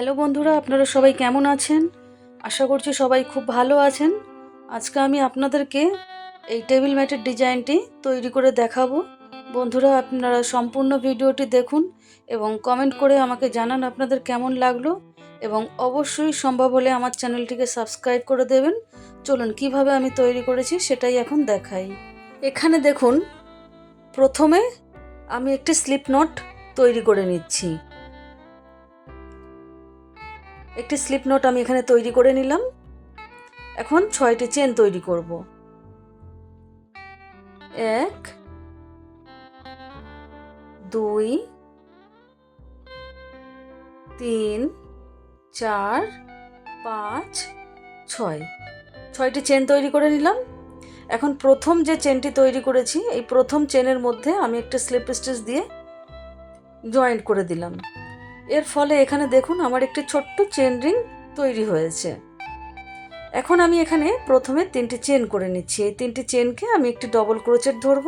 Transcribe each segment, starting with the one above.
Hello বন্ধুরা, আপনারা সবাই কেমন আছেন? আশা করছি সবাই খুব ভালো আছেন। আজকে আমি আপনাদেরকে এই টেবিল ম্যাটের ডিজাইনটি তৈরি করে দেখাবো। বন্ধুরা, আপনারা সম্পূর্ণ ভিডিওটি দেখুন এবং কমেন্ট করে আমাকে জানান আপনাদের কেমন লাগলো, এবং অবশ্যই সম্ভব হলে আমার চ্যানেলটিকে সাবস্ক্রাইব করে দেবেন। চলুন কিভাবে আমি তৈরি করেছি সেটাই এখন দেখাই। এখানে দেখুন, প্রথমে আমি একটি স্লিপ নট তৈরি করে নিচ্ছি। একটি স্লিপ নট আমি এখানে তৈরি করে নিলাম। এখন 6টি চেন তৈরি করব। 1 2 3 4 5 6 6টি চেন তৈরি করে নিলাম। এখন প্রথম যে চেনটি তৈরি করেছি, এই প্রথম চেনের মধ্যে আমি একটা স্লিপ স্টিচ দিয়ে জয়েন্ট করে দিলাম। এর ফলে এখানে দেখুন আমার একটি ছোট্ট চেন রিং তৈরি হয়েছে। এখন আমি এখানে প্রথমে 3টি চেন করে নিচ্ছি। এই 3টি চেনকে আমি একটি ডবল ক্রোচেট ধরব।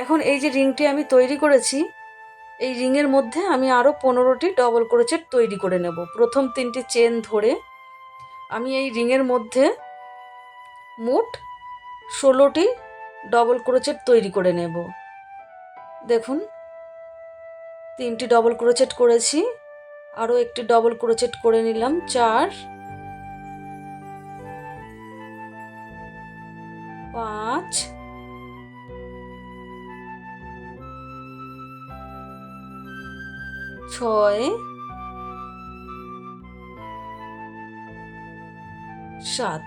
এখন এই যে রিংটি আমি তৈরি করেছি, এই রিংয়ের মধ্যে আমি আরও 15টি ডবল ক্রোচেট তৈরি করে নেব। প্রথম 3টি চেন ধরে আমি এই রিংয়ের মধ্যে মোট 16টি ডবল ক্রোচেট তৈরি করে নেব। দেখুন, 3টি ডবল ক্রোচেট করেছি, আরও একটি ডবল ক্রোচেট করে নিলাম। 4 5 6 7।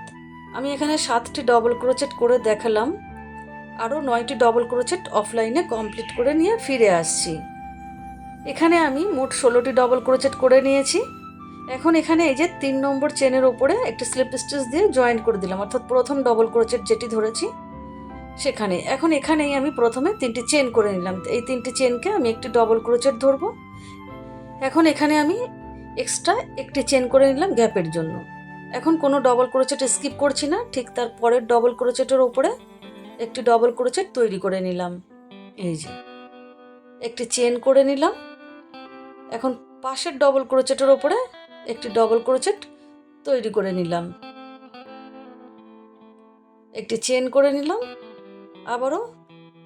আমি এখানে 7টি ডবল ক্রোচেট করে দেখালাম। আরও 9টি ডবল ক্রোচেট অফলাইনে কমপ্লিট করে নিয়ে ফিরে আসছি। এখানে আমি মোট 16টি ডবল ক্রোচেট করে নিয়েছি। এখন এখানে এই যে 3 নম্বর চেনের ওপরে একটা স্লিপ স্টিচ দিয়ে জয়েন্ট করে দিলাম, অর্থাৎ প্রথম ডবল ক্রোচেট যেটি ধরেছি সেখানে। এখন এখানেই আমি প্রথমে 3টি চেন করে নিলাম। এই 3টি চেনকে আমি একটি ডবল ক্রোচেট ধরব। এখন এখানে আমি এক্সট্রা একটি চেন করে নিলাম গ্যাপের জন্য। এখন কোনো ডবল ক্রোচেট স্কিপ করছি না, ঠিক তার পরের ডবল ক্রোচেটের ওপরে একটি ডবল ক্রোচেট তৈরি করে নিলাম। এই যে একটি চেন করে নিলাম। এখন পাশের ডবল ক্রোচেটের ওপরে একটি ডবল ক্রোচেট তৈরি করে নিলাম, একটি চেন করে নিলাম। আবারও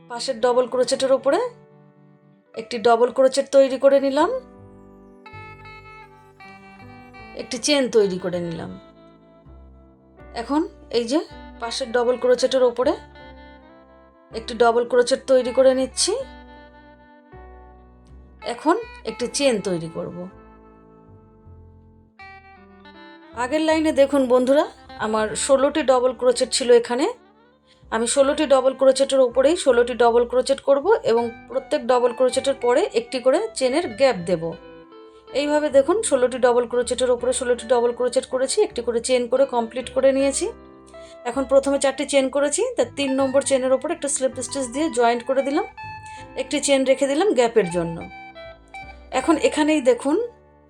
পাশের ডবল ক্রোচেটের ওপরে একটি ডবল ক্রোচেট তৈরি করে নিলাম, একটি চেন তৈরি করে নিলাম। এখন এই যে পাশের ডবল ক্রোচেটের ওপরে একটি ডবল ক্রোচেট তৈরি করে নিচ্ছি। এখন একটি চেন তৈরি করব। আগের লাইনে দেখুন বন্ধুরা, আমার 16টি ডবল ক্রোচেট ছিল। এখানে আমি 16টি ডবল ক্রোচেটের উপরেই 16টি ডবল ক্রোচেট করব এবং প্রত্যেক ডবল ক্রোচেটের পরে একটি করে চেনের গ্যাপ দেব। এইভাবে দেখুন, 16টি ডবল ক্রোচেটের উপরে 16টি ডবল ক্রোচেট করেছি, একটি করে চেন করে কমপ্লিট করে নিয়েছি। এখন প্রথমে 4টি চেন করেছি, তার 3 নম্বর চেনের ওপর একটা স্লিপ স্টিচ দিয়ে জয়েন্ট করে দিলাম, একটি চেন রেখে দিলাম গ্যাপের জন্য। এখন এখানেই দেখুন,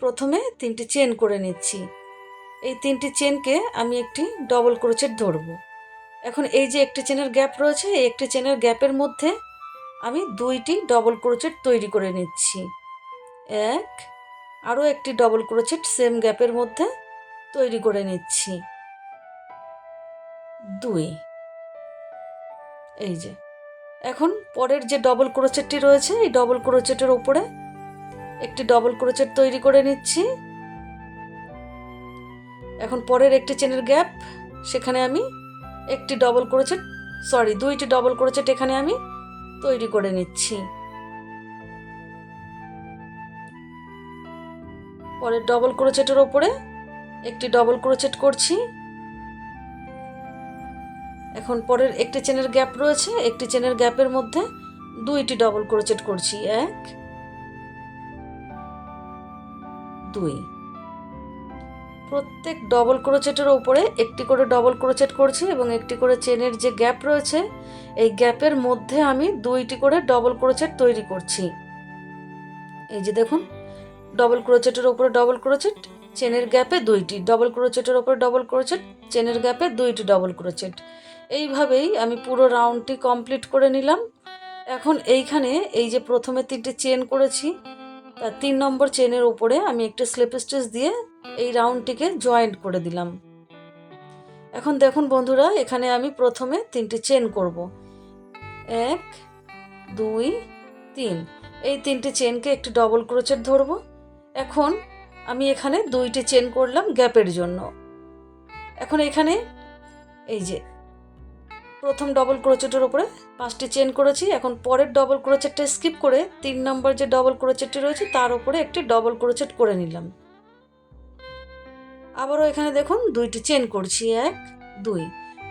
প্রথমে 3টি চেন করে নিচ্ছি। এই 3টি চেনকে আমি একটি ডবল ক্রোচেট ধরব। এখন এই যে একটি চেনের গ্যাপ রয়েছে, এই একটি চেনের গ্যাপের মধ্যে আমি 2টি ডবল ক্রোচেট তৈরি করে নিচ্ছি। আরও একটি ডবল ক্রোচেট সেম গ্যাপের মধ্যে তৈরি করে নিচ্ছি। 2। এই যে এখন পরের যে ডবল ক্রোচেটটি রয়েছে, এই ডবল ক্রোচেটের উপরে একটি ডবল ক্রোচেট তৈরি করে নিচ্ছি। এখন পরের একটি চেনের গ্যাপ, সেখানে আমি একটি ডবল ক্রোচেট 2টি ডবল ক্রোচেট এখানে আমি তৈরি করে নিচ্ছি। পরের ডবল ক্রোচেটের ওপরে একটি ডবল ক্রোচেট করছি। এখন পরের একটি চেনের গ্যাপ রয়েছে, একটি চেনের গ্যাপের মধ্যে 2টি ডবল ক্রোচেট করছি। 1 2। প্রত্যেক ডবল ক্রোচেটের ওপরে একটি করে ডবল ক্রোচেট করছি এবং একটি করে চেনের যে গ্যাপ রয়েছে, এই গ্যাপের মধ্যে আমি 2টি করে ডবল ক্রোচেট তৈরি করছি। এই যে দেখুন, ডবল ক্রোচেটের ওপরে ডবল ক্রোচেট, চেনের গ্যাপে 2টি ডবল ক্রোচেটের ওপরে ডবল ক্রোচেট, চেনের গ্যাপে 2টি ডবল ক্রোচেট। এইভাবেই আমি পুরো রাউন্ডটি কমপ্লিট করে নিলাম। এখন এইখানে এই যে প্রথমে 3টি চেন করেছি, তার 3 নম্বর চেনের ওপরে আমি একটা স্লিপ স্টিচ দিয়ে এই রাউন্ডটিকে জয়েন্ট করে দিলাম। এখন দেখুন বন্ধুরা, এখানে আমি প্রথমে 3টি চেন করব। 1 2 3, এই 3টি চেনকে একটু ডবল ক্রোচেট ধরবো। এখন আমি এখানে 2টি চেন করলাম গ্যাপের জন্য। এখন এখানে এই যে প্রথম ডবল ক্রোচেটের উপরে 5টি চেন করেছি। এখন পরের ডবল ক্রোচেটটা স্কিপ করে 3 নম্বর যে ডবল ক্রোচেটটি রয়েছে তার উপরে একটি ডবল ক্রোচেট করে নিলাম। আবারও এখানে দেখুন 2টি চেন করছি, 1 2,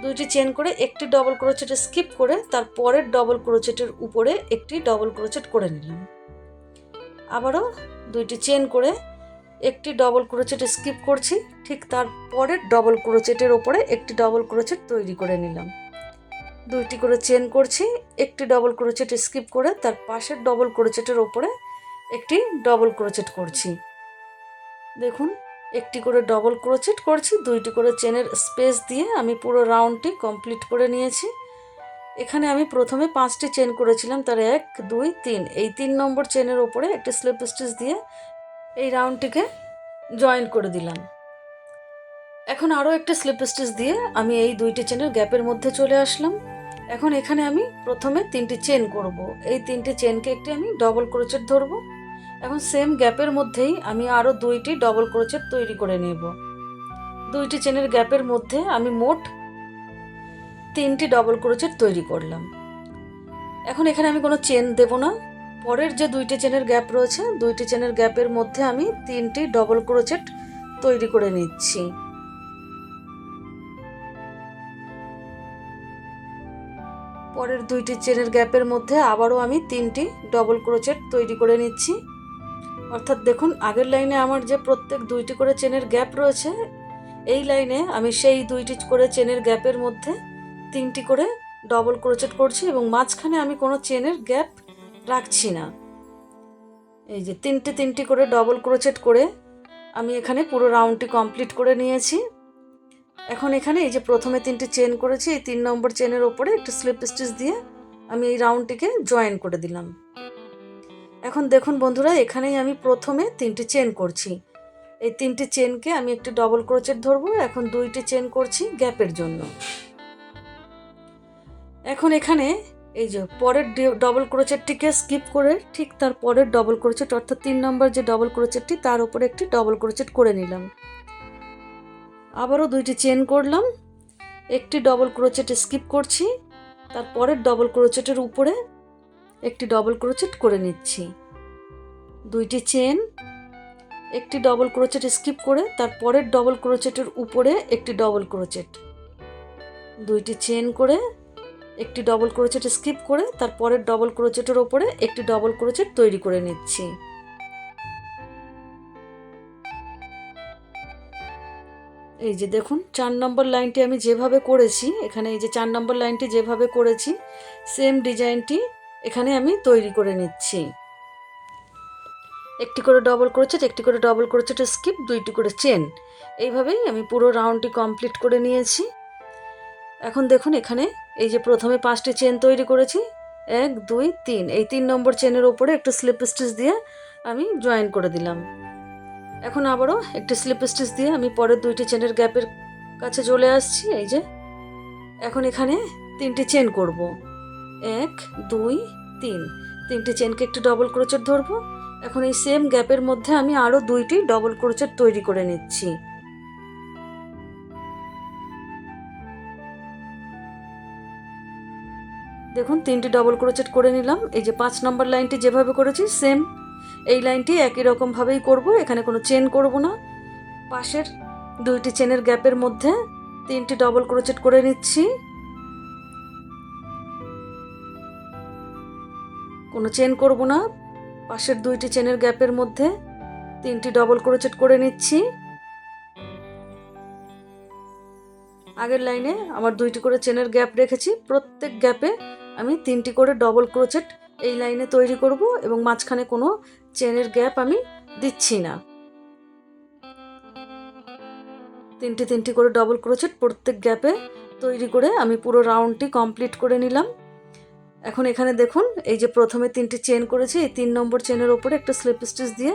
2টি চেন করে একটি ডবল ক্রোচেট স্কিপ করে তার পরের ডবল ক্রোচেটের উপরে একটি ডবল ক্রোচেট করে নিলাম। আবারও 2টি চেন করে একটি ডবল ক্রোচেট স্কিপ করছি, ঠিক তার পরের ডবল ক্রোচেটের ওপরে একটি ডবল ক্রোচেট তৈরি করে নিলাম। 2টি করে চেন করছি, একটি ডবল ক্রোচেট স্কিপ করে তার পাশের ডবল ক্রোচেটের ওপরে একটি ডবল ক্রোচেট করছি। দেখুন, একটি করে ডবল ক্রোচেট করছি, 2টি করে চেনের স্পেস দিয়ে আমি পুরো রাউন্ডটি কমপ্লিট করে নিয়েছি। এখানে আমি প্রথমে 5টি চেন করেছিলাম, তার 1 2 3, এই 3 নম্বর চেনের ওপরে একটি স্লিপ স্টিচ দিয়ে এই রাউন্ডটিকে জয়েন করে দিলাম। এখন আরও একটা স্লিপ স্টিচ দিয়ে আমি এই 2টি চেনের গ্যাপের মধ্যে চলে আসলাম। এখন এখানে আমি প্রথমে 3টি চেন করব। এই 3টি চেনকে একটি আমি ডবল ক্রোচেট ধরবো। এখন সেম গ্যাপের মধ্যেই আমি আরও 2টি ডবল ক্রোচেট তৈরি করে নেব। 2টি চেনের গ্যাপের মধ্যে আমি মোট 3টি ডবল ক্রোচেট তৈরি করলাম। এখন এখানে আমি কোনো চেন দেব না। পরের যে 2টি চেনের গ্যাপ রয়েছে, 2টি চেনের গ্যাপের মধ্যে আমি 3টি ডবল ক্রোচেট তৈরি করে নিচ্ছি। পরের 2টি চেনের গ্যাপের মধ্যে আবারও আমি 3টি ডবল ক্রোচেট তৈরি করে নিচ্ছি। অর্থাৎ দেখুন, আগের লাইনে আমার যে প্রত্যেক 2টি করে চেনের গ্যাপ রয়েছে, এই লাইনে আমি সেই 2টি করে চেনের গ্যাপের মধ্যে 3টি করে ডবল ক্রোচেট করছি এবং মাঝখানে আমি কোনো চেনের গ্যাপ রাখছি না। এই যে 3টি করে ডবল ক্রোচেট করে আমি এখানে পুরো রাউন্ডটি কমপ্লিট করে নিয়েছি। এখন এখানে এই যে প্রথমে 3টি চেন করেছি, এই 3 নম্বর চেনের ওপরে একটু স্লিপ স্টিচ দিয়ে আমি এই রাউন্ডটিকে জয়েন করে দিলাম। এখন দেখুন বন্ধুরা, এখানেই আমি প্রথমে 3টি চেন করছি। এই 3টি চেনকে আমি একটি ডবল ক্রোচেট ধরবো। এখন 2টি চেন করছি গ্যাপের জন্য। এখন এখানে এই যে পরের ডবল ক্রোচেটটিকে স্কিপ করে ঠিক তার পরের ডবল ক্রোচেট, অর্থাৎ 3 নম্বর যে ডবল ক্রোচেটটি তার উপরে একটি ডবল ক্রোচেট করে নিলাম। আবারও 2টি চেন করলাম, একটি ডবল ক্রোচেট স্কিপ করছি, তার পরের ডবল ক্রোচেটের উপরে একটি ডবল ক্রোচেট করে নিচ্ছি। 2টি চেন, একটি ডবল ক্রোচেট স্কিপ করে তার পরের ডবল ক্রোচেটের উপরে একটি ডবল ক্রোচেট। 2টি চেন করে একটি ডবল ক্রোচেট স্কিপ করে তার পরের ডবল ক্রোচেটের ওপরে একটি ডবল ক্রোচেট তৈরি করে নিচ্ছি। এই যে দেখুন, 4 নম্বর লাইনটি আমি যেভাবে করেছি, এখানে এই যে 4 নম্বর লাইনটি যেভাবে করেছি সেম ডিজাইনটি এখানে আমি তৈরি করে নিচ্ছি। একটি করে ডবল ক্রোচেট, একটি করে ডবল ক্রোচেট স্কিপ, 2টি করে চেন, এইভাবেই আমি পুরো রাউন্ডটি কমপ্লিট করে নিয়েছি। এখন দেখুন, এখানে এই যে প্রথমে 5টি চেন তৈরি করেছি, 1 2 3, এই 3 নম্বর চেনের ওপরে একটু স্লিপ স্টিচ দিয়ে আমি জয়েন করে দিলাম। এখন আবারও একটি স্লিপ স্টিচ দিয়ে আমি পরের 2টি চেনের গ্যাপের কাছে চলে আসছি। এই যে এখন এখানে 3টি চেন করব, 1 2 3, 3টি চেনকে একটু ডবল ক্রোচেট ধরবো। এখন এই সেম গ্যাপের মধ্যে আমি আরও 2টি ডবল ক্রোচেট তৈরি করে নিচ্ছি। দেখুন, 3টি ডবল ক্রোচেট করে নিলাম। এই যে 5 নম্বর লাইনটি যেভাবে করেছি সেম এই লাইনটি একই রকমভাবেই করব, এখানে কোনো চেন করব না। পাশের 2টি চেনের গ্যাপের মধ্যে 3টি ডবল ক্রোচেট করে নিচ্ছি, কোনো চেন করব না। পাশের 2টি চেনের গ্যাপের মধ্যে 3টি ডবল ক্রোচেট করে নিচ্ছি। আগের লাইনে আমার 2টি করে চেনের গ্যাপ রেখেছি, প্রত্যেক গ্যাপে আমি 3টি করে ডবল ক্রোচেট এই লাইনে তৈরি করব এবং মাঝখানে কোনো চেনের গ্যাপ আমি দিচ্ছি না। 3টি করে ডবল ক্রোচেট প্রত্যেক গ্যাপে তৈরি করে আমি পুরো রাউন্ডটি কমপ্লিট করে নিলাম। এখন এখানে দেখুন এই যে প্রথমে 3টি চেন করেছি, এই 3 নম্বর চেনের ওপরে একটা স্লিপ স্টিচ দিয়ে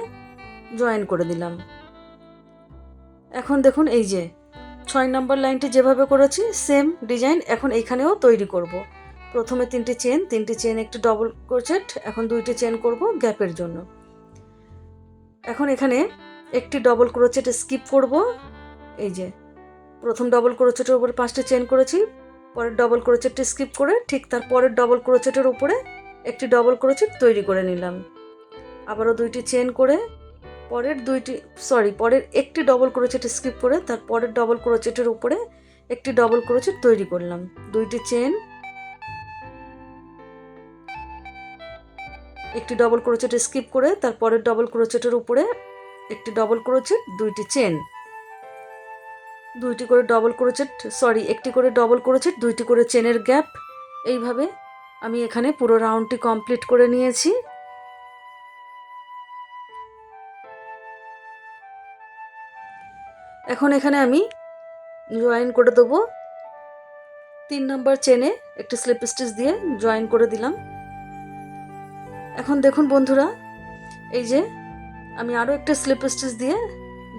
জয়েন করে দিলাম। এখন দেখুন এই যে 6 নম্বর লাইনটি যেভাবে করেছি সেম ডিজাইন এখন এইখানেও তৈরি করব। প্রথমে 3টি চেন, একটি ডবল ক্রোচেট, এখন 2টি চেন করব গ্যাপের জন্য। এখন এখানে একটি ডবল ক্রোচেট স্কিপ করব। এই যে প্রথম ডবল ক্রোচেটের উপরে 5টি চেন করেছি, পরের ডবল ক্রোচেটটি স্কিপ করে ঠিক তার পরের ডবল ক্রোচেটের উপরে একটি ডবল ক্রোচেট তৈরি করে নিলাম। আবারও 2টি চেন করে পরের একটি ডবল ক্রোচেট স্কিপ করে তার পরের ডবল ক্রোচেটের উপরে একটি ডবল ক্রোচেট তৈরি করলাম। 2টি চেন, একটি ডবল ক্রোচেট স্কিপ করে তার পরের ডবল ক্রোচেটের উপরে একটি ডবল ক্রোচেট, 2টি চেন, একটি করে ডবল ক্রোচেট, 2টি করে চেনের গ্যাপ। এইভাবে আমি এখানে পুরো রাউন্ডটি কমপ্লিট করে নিয়েছি। এখন এখানে আমি জয়েন করে দেবো। 3 নম্বর চেনে একটি স্লিপ স্টিচ দিয়ে জয়েন করে দিলাম। এখন দেখুন বন্ধুরা এই যে আমি আরও একটা স্লিপ স্টিচ দিয়ে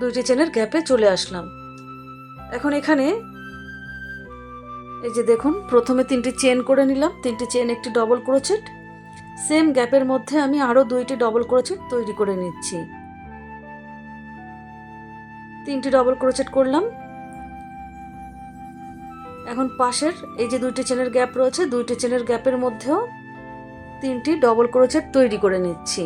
2টি চেনের গ্যাপে চলে আসলাম। এখন এখানে এই যে দেখুন প্রথমে 3টি চেন করে নিলাম, 3টি চেন, একটি ডবল ক্রোচেট, সেম গ্যাপের মধ্যে আমি আরও 2টি ডবল ক্রোচেট তৈরি করে নিচ্ছি। 3টি ডবল ক্রোচেট করলাম। এখন পাশের এই যে 2টি চেনের গ্যাপ রয়েছে, 2টি চেনের গ্যাপের মধ্যেও 3টি ডবল ক্রোচেট তৈরি করে নিচ্ছি।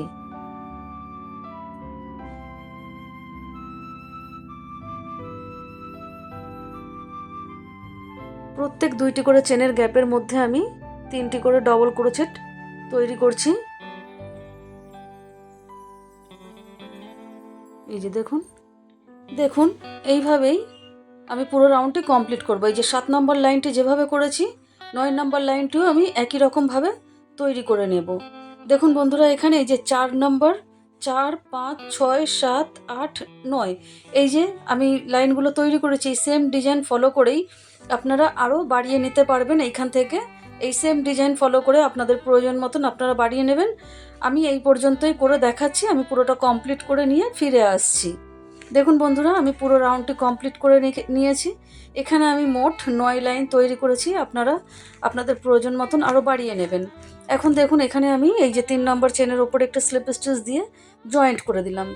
প্রত্যেক 2টি করে চেনের গ্যাপের মধ্যে আমি 3টি করে ডবল ক্রোচেট তৈরি করছি। এই যে দেখুন এইভাবেই আমি পুরো রাউন্ডটি কমপ্লিট করব। এই যে 7 নম্বর লাইনটি যেভাবে করেছি 9 নম্বর লাইনটিও আমি একই রকমভাবে তৈরি করে নেব। দেখুন বন্ধুরা এখানে এই যে 4 নম্বর, 4, 5, 6, 7, 8, 9 এই যে আমি লাইনগুলো তৈরি করেছি সেম ডিজাইন ফলো করেই আপনারা আরও বাড়িয়ে নিতে পারবেন। এইখান থেকে এই সেম ডিজাইন ফলো করে আপনাদের প্রয়োজন মতন আপনারা বাড়িয়ে নেবেন। আমি এই পর্যন্তই করে দেখাচ্ছি, আমি পুরোটা কমপ্লিট করে নিয়ে ফিরে আসছি। দেখুন বন্ধুরা আমি পুরো রাউন্ডটি কমপ্লিট করে নিয়েছি। এখানে আমি মোট 9 লাইন তৈরি করেছি, আপনারা আপনাদের প্রয়োজন মতন আরও বাড়িয়ে নেবেন। এখন দেখুন এখানে আমি এই যে 3 নম্বর চেনের ওপরে একটা স্লিপ স্টিচ দিয়ে জয়েন্ট করে দিলাম।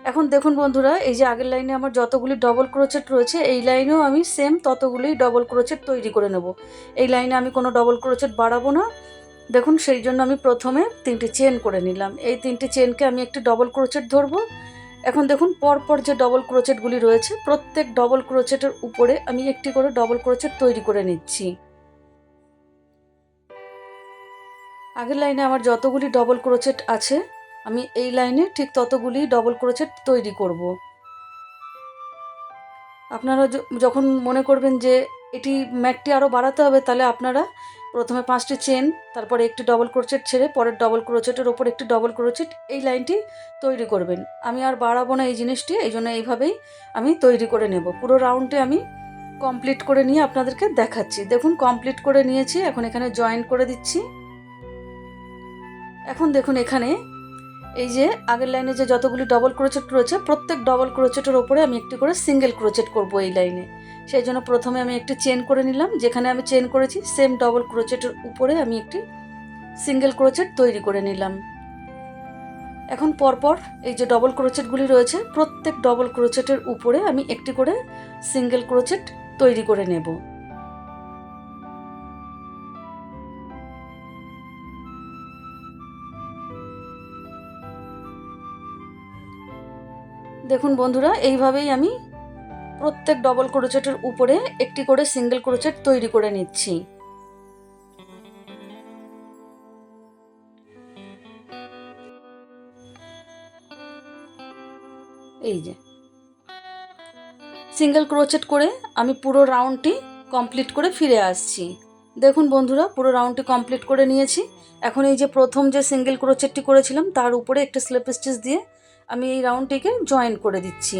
এখন দেখুন বন্ধুরা এই যে আগের লাইনে আমার যতগুলি ডবল ক্রোচেট রয়েছে এই লাইনেও আমি সেম ততগুলি ডবল ক্রোচেট তৈরি করে নেব। এই লাইনে আমি কোনো ডবল ক্রোচেট বাড়াবো না। দেখুন সেই জন্য আমি প্রথমে 3টি চেন করে নিলাম। এই 3টি চেনকে আমি একটি ডবল ক্রোচেট ধরবো। এখন দেখুন পরপর যে ডবল ক্রোচেটগুলি রয়েছে প্রত্যেক ডবল ক্রোচেটের উপরে আমি একটি করে ডবল ক্রোচেট তৈরি করে নিচ্ছি। আগের লাইনে আমার যতগুলি ডবল ক্রোচেট আছে আমি এই লাইনে ঠিক ততগুলি ডবল ক্রোচেট তৈরি করব। আপনারা যখন মনে করবেন যে এটি ম্যাটটি আরও বাড়াতে হবে তাহলে আপনারা প্রথমে 5টি চেন, তারপরে একটি ডবল ক্রোচেট ছেড়ে পরের ডবল ক্রোচেটের ওপর একটি ডবল ক্রোচেট এই লাইনটি তৈরি করবেন। আমি আর বাড়াবো না এই জিনিসটি, এই জন্য এইভাবেই আমি তৈরি করে নেব। পুরো রাউন্ডটি আমি কমপ্লিট করে নিয়ে আপনাদেরকে দেখাচ্ছি। দেখুন কমপ্লিট করে নিয়েছি, এখন এখানে জয়েন করে দিচ্ছি। এখন দেখুন এখানে এই যে আগের লাইনে যে যতগুলি ডবল ক্রোচেট রয়েছে প্রত্যেক ডবল ক্রোচেটের ওপরে আমি একটি করে সিঙ্গেল ক্রোচেট করব এই লাইনে। সেই জন্য প্রথমে আমি একটি চেন করে নিলাম, যেখানে আমি চেন করেছি সেম ডবল ক্রোচেটের উপরে আমি একটি সিঙ্গেল ক্রোচেট তৈরি করে নিলাম। এখন পরপর এই যে ডবল ক্রোচেটগুলি রয়েছে প্রত্যেক ডবল ক্রোচেটের উপরে আমি একটি করে সিঙ্গেল ক্রোচেট তৈরি করে নেব। দেখুন বন্ধুরা এইভাবেই আমি প্রত্যেক ডবল ক্রোচেটের উপরে একটি করে সিঙ্গেল ক্রোচেট তৈরি করে নিচ্ছি। এই যে সিঙ্গেল ক্রোচেট করে আমি পুরো রাউন্ডটি কমপ্লিট করে ফিরে আসছি। দেখুন বন্ধুরা পুরো রাউন্ডটি কমপ্লিট করে নিয়েছি। এখন এই যে প্রথম যে সিঙ্গেল ক্রোচেটটি করেছিলাম তার উপরে একটা স্লিপ স্টিচ দিয়ে আমি এই রাউন্ডটিকে জয়েন করে দিচ্ছি।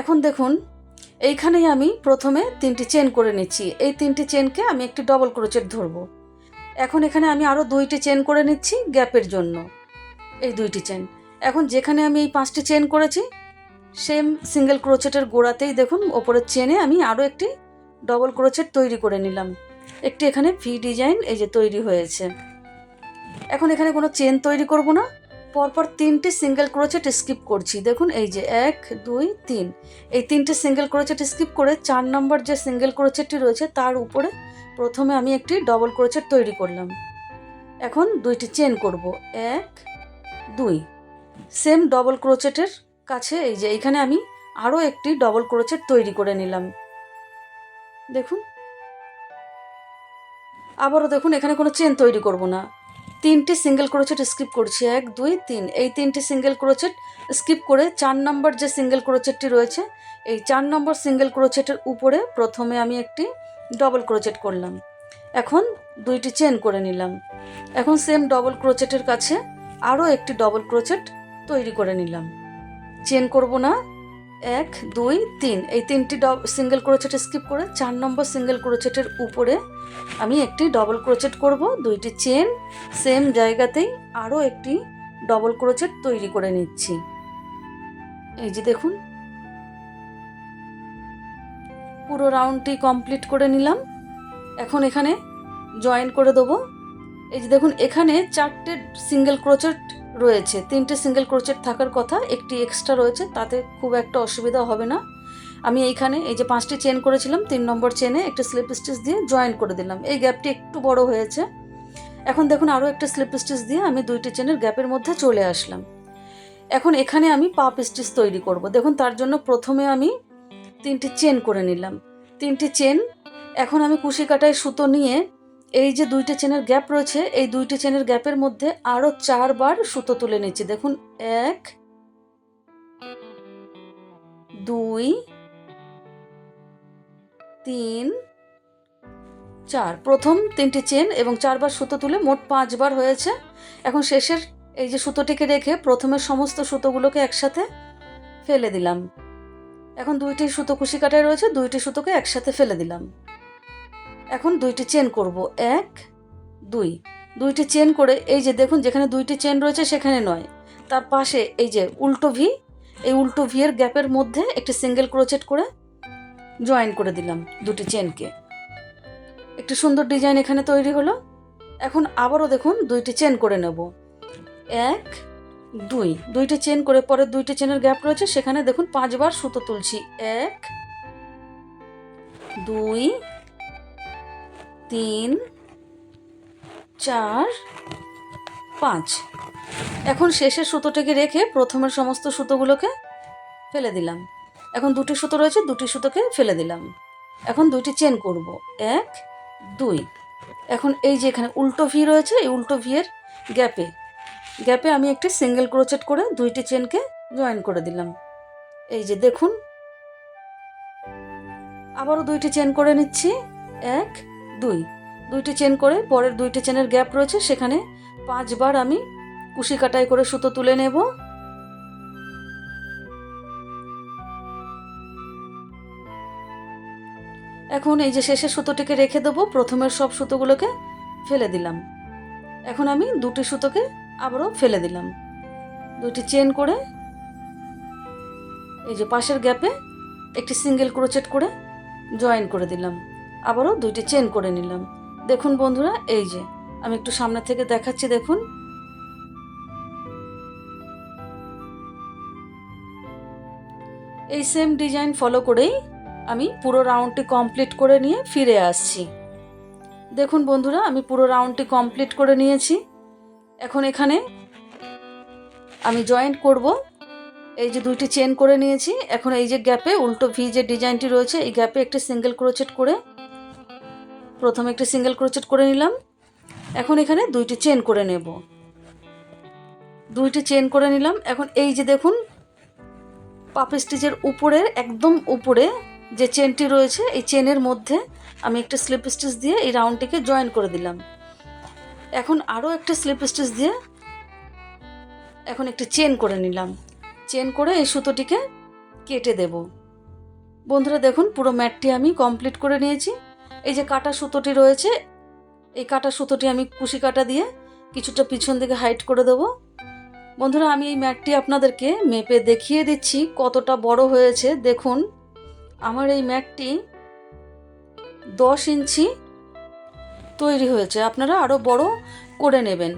এখন দেখুন এইখানেই আমি প্রথমে 3টি চেন করে নিচ্ছি। এই 3টি চেনকে আমি একটি ডবল ক্রোচেট ধরবো। এখন এখানে আমি আরও 2টি চেন করে নিচ্ছি গ্যাপের জন্য, এই 2টি চেন। এখন যেখানে আমি এই 5টি চেন করেছি সেম সিঙ্গেল ক্রোচেটের গোড়াতেই দেখুন ওপরের চেনে আমি আরও একটি ডবল ক্রোচেট তৈরি করে নিলাম। একটি এখানে ভি ডিজাইন এই যে তৈরি হয়েছে। এখন এখানে কোনো চেন তৈরি করব না, পরপর 3টি সিঙ্গেল ক্রোচেট স্কিপ করছি। দেখুন এই যে 1 2 3, এই 3টে সিঙ্গেল ক্রোচেট স্কিপ করে 4 নম্বর যে সিঙ্গেল ক্রোচেটটি রয়েছে তার উপরে প্রথমে আমি একটি ডবল ক্রোচেট তৈরি করলাম। এখন 2টি চেন করব, 1 2। সেম ডবল ক্রোচেটের কাছে এই যে এইখানে আমি আরও একটি ডবল ক্রোচেট তৈরি করে নিলাম। দেখুন আবারও দেখুন এখানে কোনো চেন তৈরি করব না, 3টি সিঙ্গেল ক্রোচেট স্কিপ করছি, 1 2 3। এই 3টি সিঙ্গেল ক্রোচেট স্কিপ করে 4 নম্বর যে সিঙ্গেল ক্রোচেটটি রয়েছে এই 4 নম্বর সিঙ্গেল ক্রোচেটের উপরে প্রথমে আমি একটি ডবল ক্রোচেট করলাম। এখন 2টি চেন করে নিলাম। এখন সেম ডবল ক্রোচেটের কাছে আরও একটি ডবল ক্রোচেট তৈরি করে নিলাম। চেন করব না, 1 2 3। এই 3টি সিঙ্গেল ক্রোচেট স্কিপ করে 4 নম্বর সিঙ্গেল ক্রোচেটের উপরে আমি একটি ডবল ক্রোচেট করব, 2টি চেন, সেম জায়গাতেই আরও একটি ডবল ক্রোচেট তৈরি করে নিচ্ছি। এই যে দেখুন পুরো রাউন্ডটি কমপ্লিট করে নিলাম। এখন এখানে জয়েন করে দেবো। এই যে দেখুন এখানে 4টে সিঙ্গেল ক্রোচেট রয়েছে, 3টে সিঙ্গেল ক্রোচেট থাকার কথা, একটি এক্সট্রা রয়েছে, তাতে খুব একটা অসুবিধা হবে না। আমি এইখানে এই যে 5টি চেন করেছিলাম 3 নম্বর চেনে একটা স্লিপ স্টিচ দিয়ে জয়েন করে দিলাম। এই গ্যাপটি একটু বড় হয়েছে। এখন দেখুন আরও একটা স্লিপ স্টিচ দিয়ে আমি 2টি চেনের গ্যাপের মধ্যে চলে আসলাম। এখন এখানে আমি পাপ স্টিচ তৈরি করব। দেখুন তার জন্য প্রথমে আমি 3টি চেন করে নিলাম, 3টি চেন। এখন আমি কুশি কাটায় সুতো নিয়ে এই যে 2টি চেনের গ্যাপ রয়েছে এই 2টি চেনের গ্যাপের মধ্যে আরও 4 বার সুতো তুলে নিচ্ছি। দেখুন 1 2 3 4, প্রথম 3টি চেন এবং 4 বার সুতো তুলে মোট 5 বার হয়েছে। এখন শেষের এই যে সুতোটিকে রেখে প্রথমে সমস্ত সুতোগুলোকে একসাথে ফেলে দিলাম। এখন 2টি সুতো কুশি কাটায় রয়েছে, 2টি সুতোকে একসাথে ফেলে দিলাম। এখন 2টি চেন করব, 1 2। 2টি চেন করে এই যে দেখুন যেখানে 2টি চেন রয়েছে সেখানে নয়, তার পাশে এই যে উল্টো ভি, এই উল্টো ভি এর গ্যাপের মধ্যে একটি সিঙ্গেল ক্রোচেট করে জয়েন করে দিলাম 2টি চেনকে। একটি সুন্দর ডিজাইন এখানে তৈরি হলো। এখন আবারও দেখুন 2টি চেন করে নেব, 1 2। 2টি চেন করে পরের 2টি চেনের গ্যাপ রয়েছে সেখানে দেখুন 5 বার সুতো তুলছি, 1 2 3 4 5। এখন শেষের সুতোটিকে রেখে প্রথমের সমস্ত সুতোগুলোকে ফেলে দিলাম। এখন 2টি সুতো রয়েছে, 2টি সুতোকে ফেলে দিলাম। এখন 2টি চেন করব, 1 2। এখন এই যে এখানে উল্টো ভি রয়েছে এই উল্টো ভি এর গ্যাপে আমি একটি সিঙ্গেল ক্রোচেট করে 2টি চেনকে জয়েন করে দিলাম। এই যে দেখুন আবারও 2টি চেন করে নিচ্ছি, 1 2। 2টি চেন করে পরের 2টি চেনের গ্যাপ রয়েছে সেখানে 5 বার আমি কুশি কাটাই করে সুতো তুলে নেব। এখন এই যে শেষের সুতোটিকে রেখে দেবো, প্রথমের সব সুতোগুলোকে ফেলে দিলাম। এখন আমি 2টি সুতোকে আবারও ফেলে দিলাম, 2টি চেন করে এই যে পাশের গ্যাপে একটি সিঙ্গেল ক্রোচেট করে জয়েন করে দিলাম। আবারও 2টি চেন করে নিলাম। দেখুন বন্ধুরা এই যে আমি একটু সামনে থেকে দেখাচ্ছি, দেখুন এই সেম ডিজাইন ফলো করেই আমি পুরো রাউন্ডটি কমপ্লিট করে নিয়ে ফিরে আসছি। দেখুন বন্ধুরা আমি পুরো রাউন্ডটি কমপ্লিট করে নিয়েছি। এখন এখানে আমি জয়েন্ট করব। এই যে 2টি চেন করে নিয়েছি। এখন এই যে গ্যাপে উল্টো ভি যে ডিজাইনটি রয়েছে এই গ্যাপে একটি সিঙ্গেল ক্রোচেট করে প্রথমে একটি সিঙ্গেল ক্রোচেট করে নিলাম। এখন এখানে 2টি চেন করে নেব, 2টি চেন করে নিলাম। এখন এই যে দেখুন পাপ স্টিচের উপরের একদম উপরে যে চেনটি রয়েছে এই চেনের মধ্যে আমি একটা স্লিপ স্টিচ দিয়ে এই রাউন্ডটিকে জয়েন করে দিলাম। এখন আরও একটা স্লিপ স্টিচ দিয়ে এখন একটি চেন করে নিলাম। চেন করে এই সুতোটিকে কেটে দেব। বন্ধুরা দেখুন, পুরো ম্যাটটি আমি কমপ্লিট করে নিয়েছি। এই যে কাটা সুতোটি রয়েছে, এই কাটা সুতোটি আমি কুশি কাটা দিয়ে কিছুটা পিছন দিকে হাইট করে দেবো। বন্ধুরা আমি এই ম্যাটটি আপনাদেরকে মেপে দেখিয়ে দিচ্ছি কতটা বড় হয়েছে। দেখুন আমার এই ম্যাটটি 10 ইঞ্চি তৈরি হয়েছে, আপনারা আরও বড় করে নেবেন।